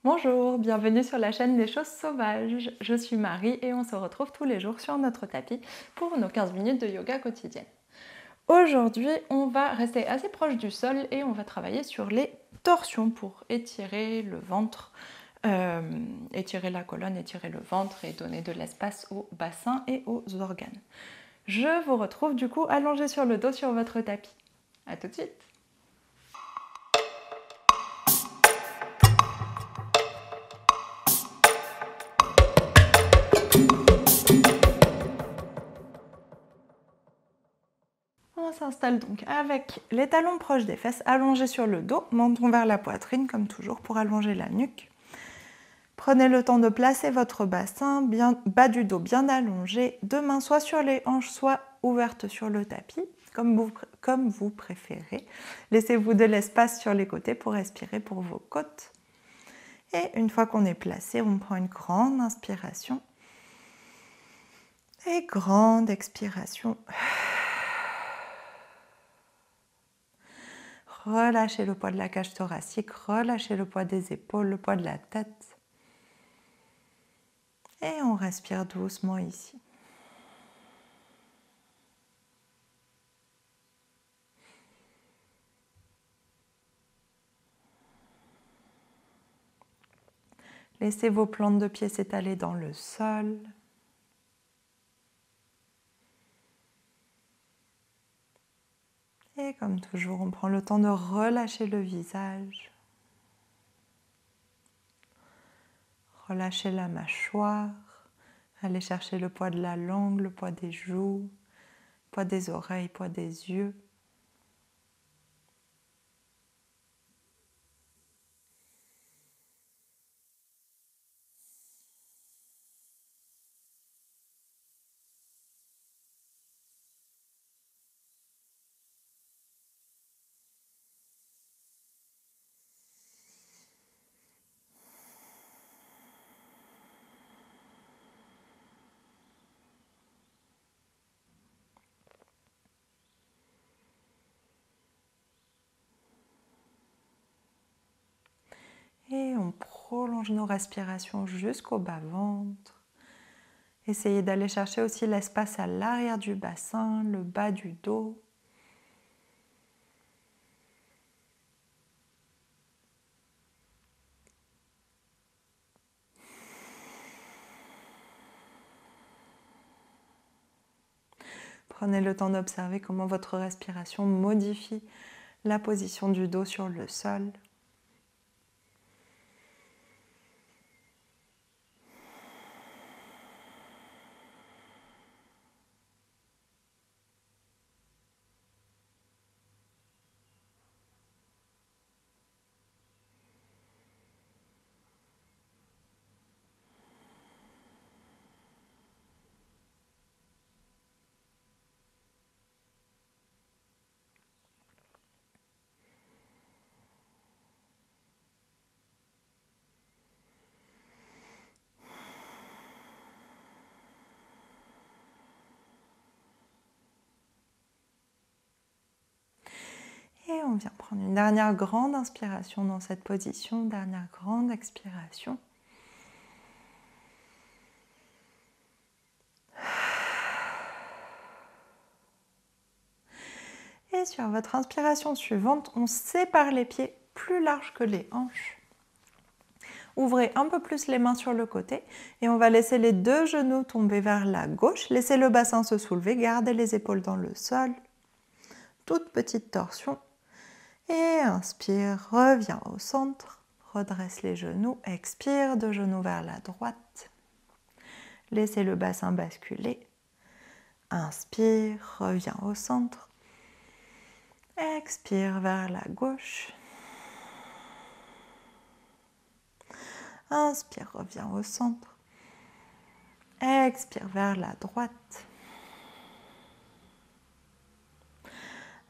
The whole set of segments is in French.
Bonjour, bienvenue sur la chaîne des choses sauvages. Je suis Marie et on se retrouve tous les jours sur notre tapis pour nos 15 minutes de yoga quotidienne. Aujourd'hui, on va rester assez proche du sol et on va travailler sur les torsions pour étirer le ventre, étirer la colonne, étirer le ventre et donner de l'espace au bassin et aux organes. Je vous retrouve du coup allongé sur le dos sur votre tapis. A tout de suite. On s'installe donc avec les talons proches des fesses, allongés sur le dos, menton vers la poitrine comme toujours pour allonger la nuque. Prenez le temps de placer votre bassin, bas du dos bien allongé, deux mains soit sur les hanches, soit ouvertes sur le tapis, comme vous préférez. Laissez-vous de l'espace sur les côtés pour respirer pour vos côtes. Et une fois qu'on est placé, on prend une grande inspiration et grande expiration. Relâchez le poids de la cage thoracique, relâchez le poids des épaules, le poids de la tête. Et on respire doucement ici. Laissez vos plantes de pieds s'étaler dans le sol. Et comme toujours, on prend le temps de relâcher le visage. Relâchez la mâchoire. Allez chercher le poids de la langue, le poids des joues, le poids des oreilles, le poids des yeux. Et on prolonge nos respirations jusqu'au bas-ventre. Essayez d'aller chercher aussi l'espace à l'arrière du bassin, le bas du dos. Prenez le temps d'observer comment votre respiration modifie la position du dos sur le sol. Et on vient prendre une dernière grande inspiration dans cette position, dernière grande expiration. Et sur votre inspiration suivante, on sépare les pieds plus larges que les hanches. Ouvrez un peu plus les mains sur le côté et on va laisser les deux genoux tomber vers la gauche. Laissez le bassin se soulever, gardez les épaules dans le sol. Toute petite torsion. Et inspire, reviens au centre, redresse les genoux, expire, deux genoux vers la droite. Laissez le bassin basculer. Inspire, reviens au centre. Expire vers la gauche. Inspire, reviens au centre. Expire vers la droite.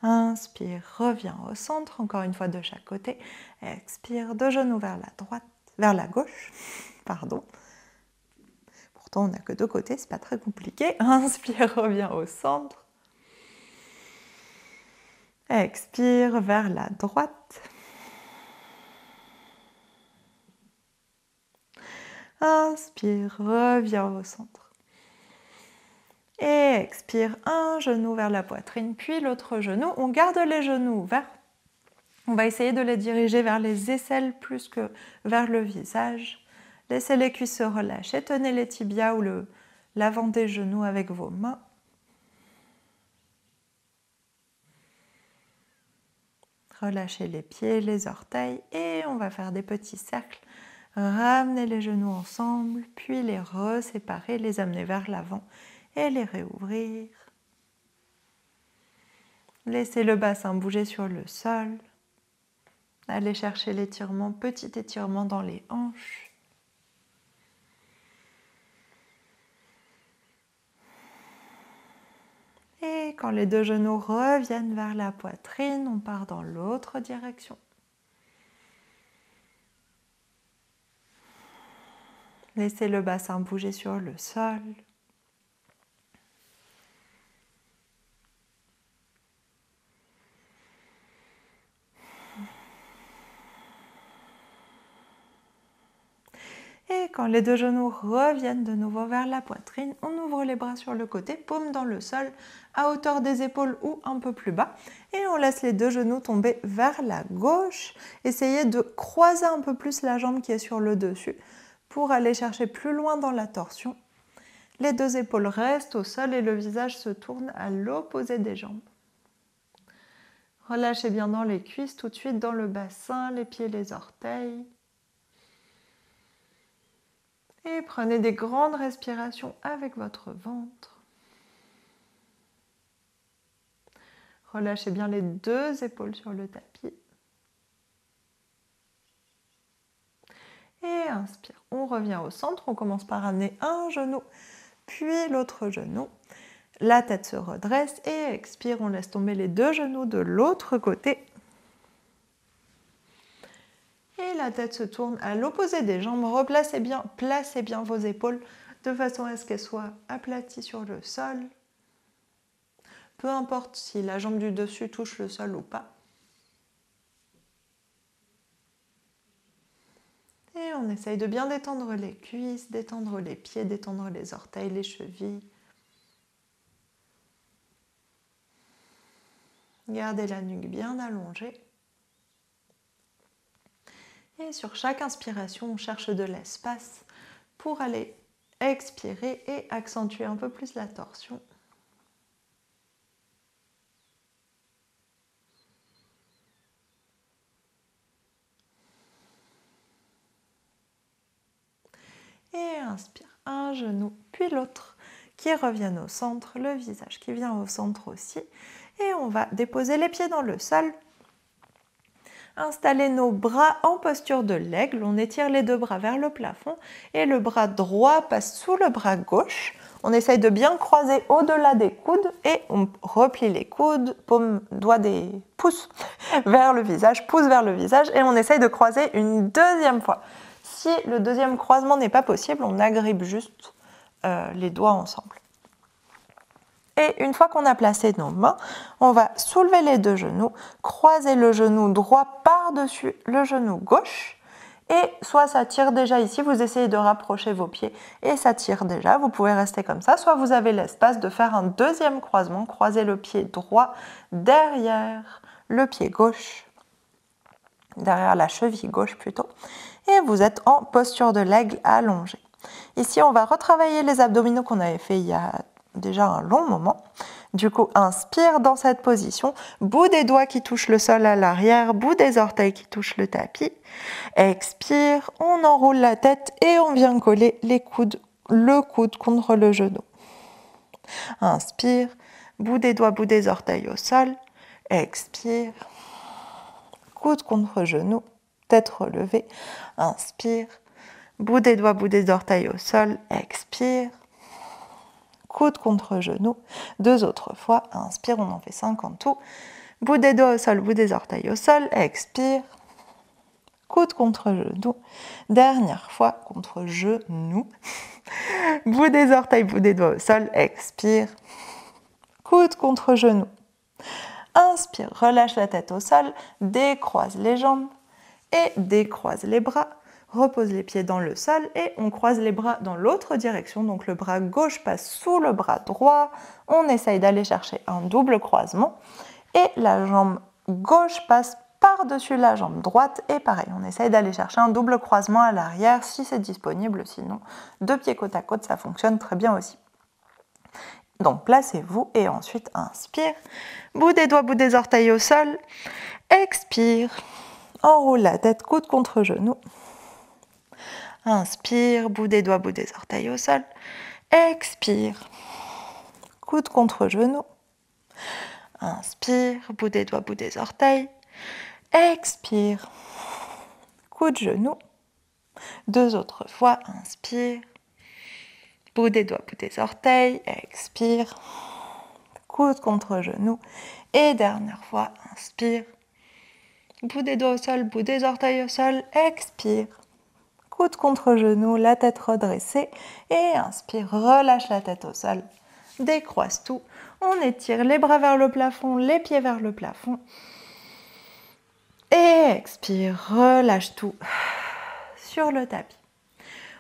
Inspire, reviens au centre, encore une fois de chaque côté. Expire, deux genoux vers la droite, vers la gauche, pardon. Pourtant, on n'a que deux côtés, c'est pas très compliqué. Inspire, reviens au centre. Expire vers la droite. Inspire, reviens au centre. Et expire, un genou vers la poitrine, puis l'autre genou. On garde les genoux ouverts. On va essayer de les diriger vers les aisselles plus que vers le visage. Laissez les cuisses se relâcher. Tenez les tibias ou l'avant des genoux avec vos mains. Relâchez les pieds, les orteils et on va faire des petits cercles. Ramenez les genoux ensemble, puis les reséparer, les amener vers l'avant et les réouvrir. Laissez le bassin bouger sur le sol. Allez chercher l'étirement, petit étirement dans les hanches. Et quand les deux genoux reviennent vers la poitrine, on part dans l'autre direction. Laissez le bassin bouger sur le sol. Et quand les deux genoux reviennent de nouveau vers la poitrine, on ouvre les bras sur le côté, paume dans le sol, à hauteur des épaules ou un peu plus bas. Et on laisse les deux genoux tomber vers la gauche. Essayez de croiser un peu plus la jambe qui est sur le dessus pour aller chercher plus loin dans la torsion. Les deux épaules restent au sol et le visage se tourne à l'opposé des jambes. Relâchez bien dans les cuisses, tout de suite dans le bassin, les pieds, les orteils. Et prenez des grandes respirations avec votre ventre. Relâchez bien les deux épaules sur le tapis. Et inspire. On revient au centre. On commence par amener un genou, puis l'autre genou. La tête se redresse et expire. On laisse tomber les deux genoux de l'autre côté. Et la tête se tourne à l'opposé des jambes. Replacez bien, placez bien vos épaules de façon à ce qu'elles soient aplaties sur le sol. Peu importe si la jambe du dessus touche le sol ou pas. Et on essaye de bien détendre les cuisses, détendre les pieds, détendre les orteils, les chevilles. Gardez la nuque bien allongée. Et sur chaque inspiration, on cherche de l'espace pour aller expirer et accentuer un peu plus la torsion. Et inspire, un genou, puis l'autre qui reviennent au centre, le visage qui vient au centre aussi. Et on va déposer les pieds dans le sol. Installer nos bras en posture de l'aigle. On étire les deux bras vers le plafond et le bras droit passe sous le bras gauche. On essaye de bien croiser au-delà des coudes et on replie les coudes, paume, doigt des pouces vers le visage, pouce vers le visage et on essaye de croiser une deuxième fois. Si le deuxième croisement n'est pas possible, on agrippe juste les doigts ensemble. Et une fois qu'on a placé nos mains, on va soulever les deux genoux, croiser le genou droit par-dessus le genou gauche. Et soit ça tire déjà ici, vous essayez de rapprocher vos pieds et ça tire déjà, vous pouvez rester comme ça. Soit vous avez l'espace de faire un deuxième croisement, croiser le pied droit derrière le pied gauche, derrière la cheville gauche plutôt. Et vous êtes en posture de l'aigle allongé. Ici, on va retravailler les abdominaux qu'on avait fait il y a déjà un long moment. Du coup, inspire dans cette position, bout des doigts qui touchent le sol à l'arrière, bout des orteils qui touchent le tapis. Expire, on enroule la tête et on vient coller les coudes, le coude contre le genou. Inspire, bout des doigts, bout des orteils au sol. Expire, coude contre genou, tête relevée. Inspire, bout des doigts, bout des orteils au sol. Expire. Coude contre genou, deux autres fois, inspire, on en fait 5 en tout, bout des doigts au sol, bout des orteils au sol, expire, coude contre genou, dernière fois contre genou, bout des orteils, bout des doigts au sol, expire, coude contre genou, inspire, relâche la tête au sol, décroise les jambes et décroise les bras, repose les pieds dans le sol et on croise les bras dans l'autre direction. Donc le bras gauche passe sous le bras droit. On essaye d'aller chercher un double croisement et la jambe gauche passe par-dessus la jambe droite et pareil, on essaye d'aller chercher un double croisement à l'arrière si c'est disponible, sinon 2 pieds côte à côte, ça fonctionne très bien aussi. Donc placez-vous et ensuite inspire, bout des doigts, bout des orteils au sol, expire, enroule la tête, coude contre genou, inspire, bout des doigts, bout des orteils au sol, expire, coude contre genou, inspire, bout des doigts, bout des orteils, expire, coude genou, 2 autres fois, inspire, bout des doigts, bout des orteils, expire, coude contre genou, et dernière fois, inspire, bout des doigts au sol, bout des orteils au sol, expire, coude contre genou, la tête redressée, et inspire, relâche la tête au sol, décroise tout, on étire les bras vers le plafond, les pieds vers le plafond, et expire, relâche tout sur le tapis.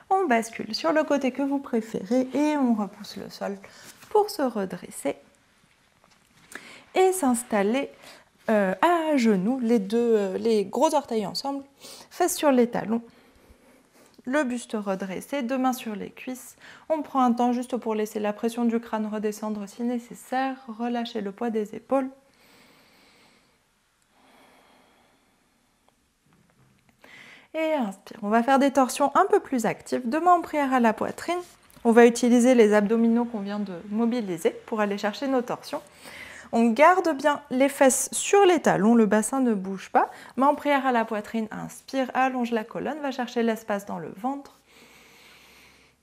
On bascule sur le côté que vous préférez et on repousse le sol pour se redresser et s'installer à genoux, les gros orteils ensemble, fesses sur les talons, le buste redressé, 2 mains sur les cuisses. On prend un temps juste pour laisser la pression du crâne redescendre si nécessaire, relâcher le poids des épaules. Et inspire. On va faire des torsions un peu plus actives. 2 mains en prière à la poitrine. On va utiliser les abdominaux qu'on vient de mobiliser pour aller chercher nos torsions. On garde bien les fesses sur les talons, le bassin ne bouge pas. Main en prière à la poitrine, inspire, allonge la colonne, va chercher l'espace dans le ventre.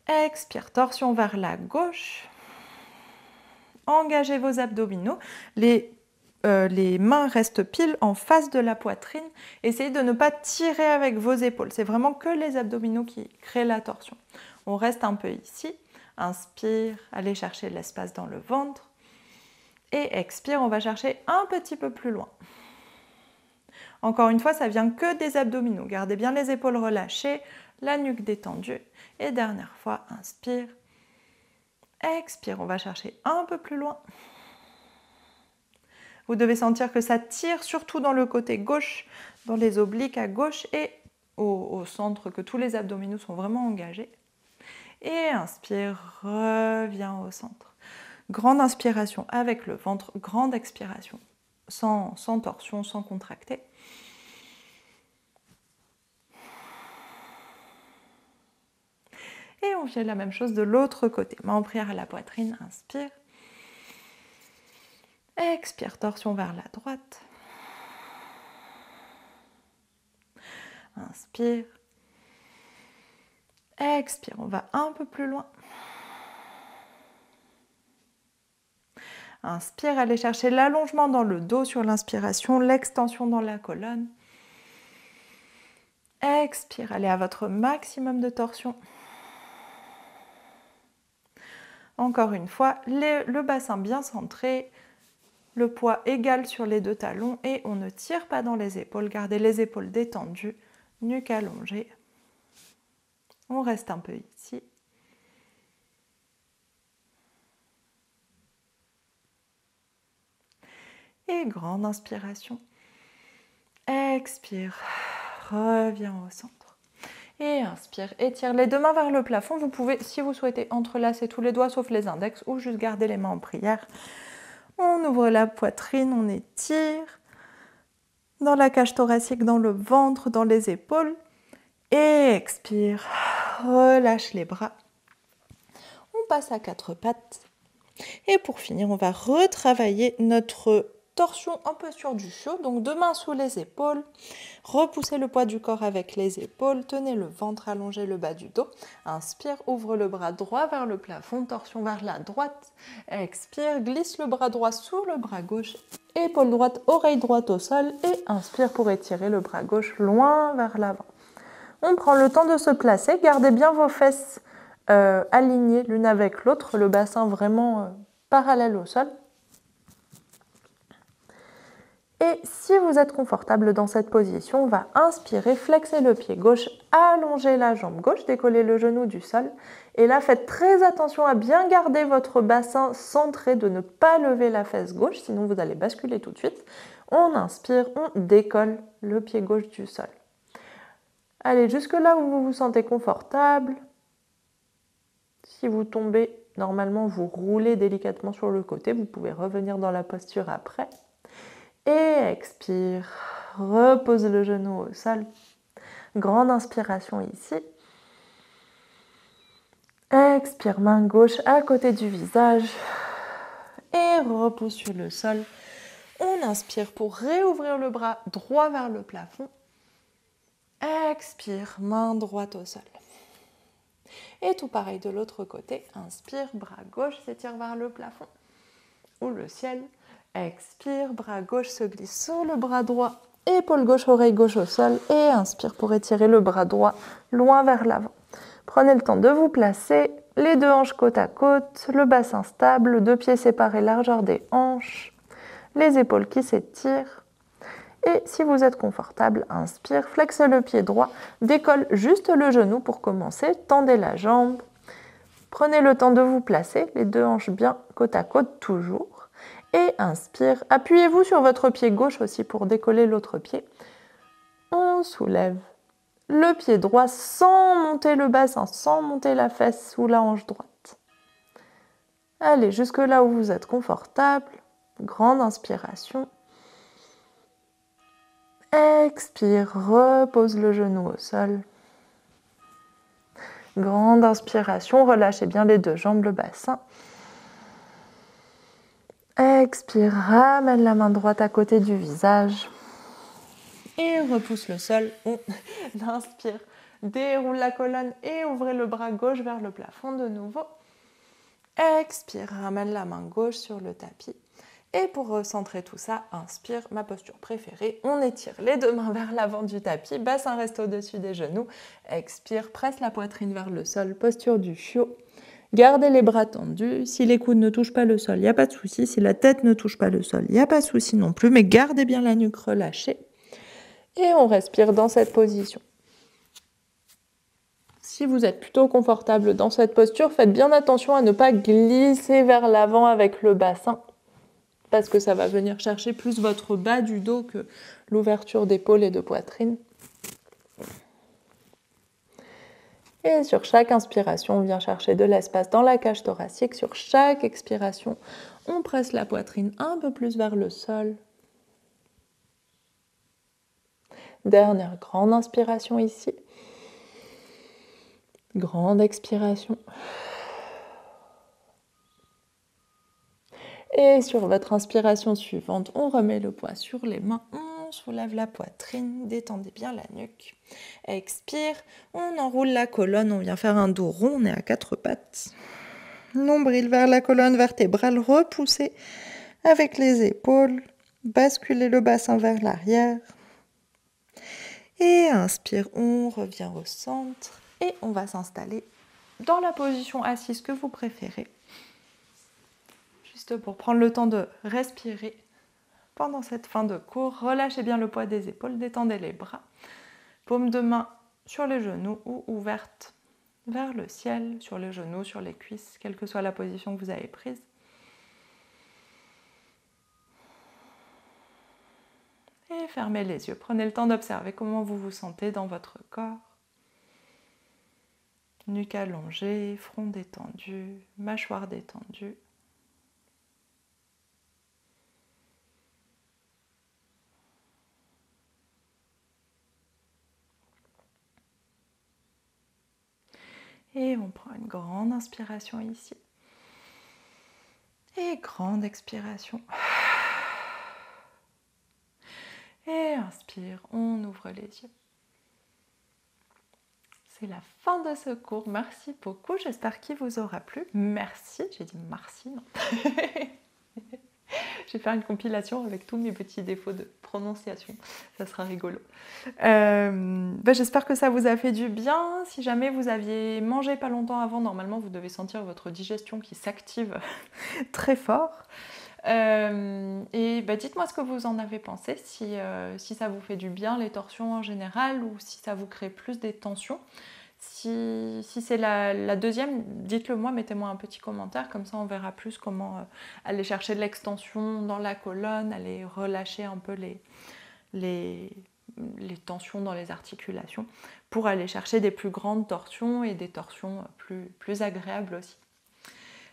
Expire, torsion vers la gauche. Engagez vos abdominaux. Les mains restent pile en face de la poitrine. Essayez de ne pas tirer avec vos épaules. C'est vraiment que les abdominaux qui créent la torsion. On reste un peu ici. Inspire, allez chercher l'espace dans le ventre. Et expire, on va chercher un petit peu plus loin. Encore une fois, ça vient que des abdominaux. Gardez bien les épaules relâchées, la nuque détendue. Et dernière fois, inspire. Expire, on va chercher un peu plus loin. Vous devez sentir que ça tire surtout dans le côté gauche, dans les obliques à gauche et au centre, que tous les abdominaux sont vraiment engagés. Et inspire, reviens au centre. Grande inspiration avec le ventre, grande expiration, sans torsion, sans contracter. Et on fait la même chose de l'autre côté. Main en prière à la poitrine, inspire. Expire, torsion vers la droite. Inspire. Expire, on va un peu plus loin. Inspire, allez chercher l'allongement dans le dos sur l'inspiration, l'extension dans la colonne. Expire, allez à votre maximum de torsion. Encore une fois, le bassin bien centré, le poids égal sur les 2 talons et on ne tire pas dans les épaules. Gardez les épaules détendues, nuque allongée. On reste un peu ici. Et grande inspiration. Expire, reviens au centre. Et inspire, étire les 2 mains vers le plafond. Vous pouvez, si vous souhaitez, entrelacer tous les doigts sauf les index ou juste garder les mains en prière. On ouvre la poitrine, on étire dans la cage thoracique, dans le ventre, dans les épaules. Et expire, relâche les bras. On passe à 4 pattes. Et pour finir, on va retravailler notre torsion un peu sur du chiot. Donc 2 mains sous les épaules. Repoussez le poids du corps avec les épaules. Tenez le ventre, allongez le bas du dos. Inspire, ouvre le bras droit vers le plafond. Torsion vers la droite. Expire, glisse le bras droit sous le bras gauche. Épaule droite, oreille droite au sol. Et inspire pour étirer le bras gauche loin vers l'avant. On prend le temps de se placer. Gardez bien vos fesses alignées l'une avec l'autre. Le bassin vraiment parallèle au sol. Et si vous êtes confortable dans cette position, on va inspirer, flexer le pied gauche, allonger la jambe gauche, décoller le genou du sol. Et là, faites très attention à bien garder votre bassin centré, de ne pas lever la fesse gauche, sinon vous allez basculer tout de suite. On inspire, on décolle le pied gauche du sol. Allez jusque là où vous vous sentez confortable. Si vous tombez, normalement vous roulez délicatement sur le côté, vous pouvez revenir dans la posture après. Et expire, repose le genou au sol. Grande inspiration ici. Expire, main gauche à côté du visage. Et repose sur le sol. On inspire pour réouvrir le bras droit vers le plafond. Expire, main droite au sol. Et tout pareil de l'autre côté. Inspire, bras gauche s'étire vers le plafond ou le ciel. Expire, bras gauche se glisse sur le bras droit, épaule gauche, oreille gauche au sol. Et inspire pour étirer le bras droit loin vers l'avant. Prenez le temps de vous placer, les deux hanches côte à côte, le bassin stable, deux pieds séparés, largeur des hanches, les épaules qui s'étirent. Et si vous êtes confortable, inspire, flexe le pied droit, décolle juste le genou pour commencer, tendez la jambe. Prenez le temps de vous placer, les deux hanches bien côte à côte toujours. Et inspire, appuyez-vous sur votre pied gauche aussi pour décoller l'autre pied. On soulève le pied droit sans monter le bassin, sans monter la fesse ou la hanche droite. Allez, jusque là où vous êtes confortable. Grande inspiration. Expire, repose le genou au sol. Grande inspiration, relâchez bien les deux jambes, le bassin. Expire, ramène la main droite à côté du visage. Et repousse le sol. On inspire, déroule la colonne et ouvrez le bras gauche vers le plafond de nouveau. Expire, ramène la main gauche sur le tapis. Et pour recentrer tout ça, inspire, ma posture préférée. On étire les deux mains vers l'avant du tapis, bassin reste au-dessus des genoux. Expire, presse la poitrine vers le sol, posture du chiot. Gardez les bras tendus. Si les coudes ne touchent pas le sol, il n'y a pas de souci. Si la tête ne touche pas le sol, il n'y a pas de souci non plus. Mais gardez bien la nuque relâchée. Et on respire dans cette position. Si vous êtes plutôt confortable dans cette posture, faites bien attention à ne pas glisser vers l'avant avec le bassin, parce que ça va venir chercher plus votre bas du dos que l'ouverture d'épaule et de poitrine. Et sur chaque inspiration, on vient chercher de l'espace dans la cage thoracique. Sur chaque expiration, on presse la poitrine un peu plus vers le sol. Dernière grande inspiration ici. Grande expiration. Et sur votre inspiration suivante, on remet le poids sur les mains, on soulève la poitrine, détendez bien la nuque. Expire, on enroule la colonne, on vient faire un dos rond, on est à quatre pattes. Nombril vers la colonne vertébrale, repoussez avec les épaules, basculez le bassin vers l'arrière. Et inspire, on revient au centre et on va s'installer dans la position assise que vous préférez. Juste pour prendre le temps de respirer pendant cette fin de cours. Relâchez bien le poids des épaules, détendez les bras. Paume de main sur les genoux ou ouverte vers le ciel, sur les genoux, sur les cuisses, quelle que soit la position que vous avez prise. Et fermez les yeux. Prenez le temps d'observer comment vous vous sentez dans votre corps. Nuque allongée, front détendu, mâchoire détendue. Et on prend une grande inspiration ici. Et grande expiration. Et inspire, on ouvre les yeux. C'est la fin de ce cours. Merci beaucoup. J'espère qu'il vous aura plu. Merci. J'ai dit merci, non. Je vais faire une compilation avec tous mes petits défauts de prononciation. Ça sera rigolo. J'espère que ça vous a fait du bien. Si jamais vous aviez mangé pas longtemps avant, normalement, vous devez sentir votre digestion qui s'active très fort. Et dites-moi ce que vous en avez pensé, si ça vous fait du bien les torsions en général ou si ça vous crée plus des tensions. Si c'est la deuxième, dites-le moi, mettez-moi un petit commentaire, comme ça on verra plus comment aller chercher de l'extension dans la colonne, aller relâcher un peu les tensions dans les articulations pour aller chercher des plus grandes torsions et des torsions plus agréables aussi.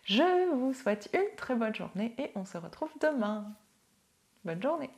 Je vous souhaite une très bonne journée et on se retrouve demain. Bonne journée!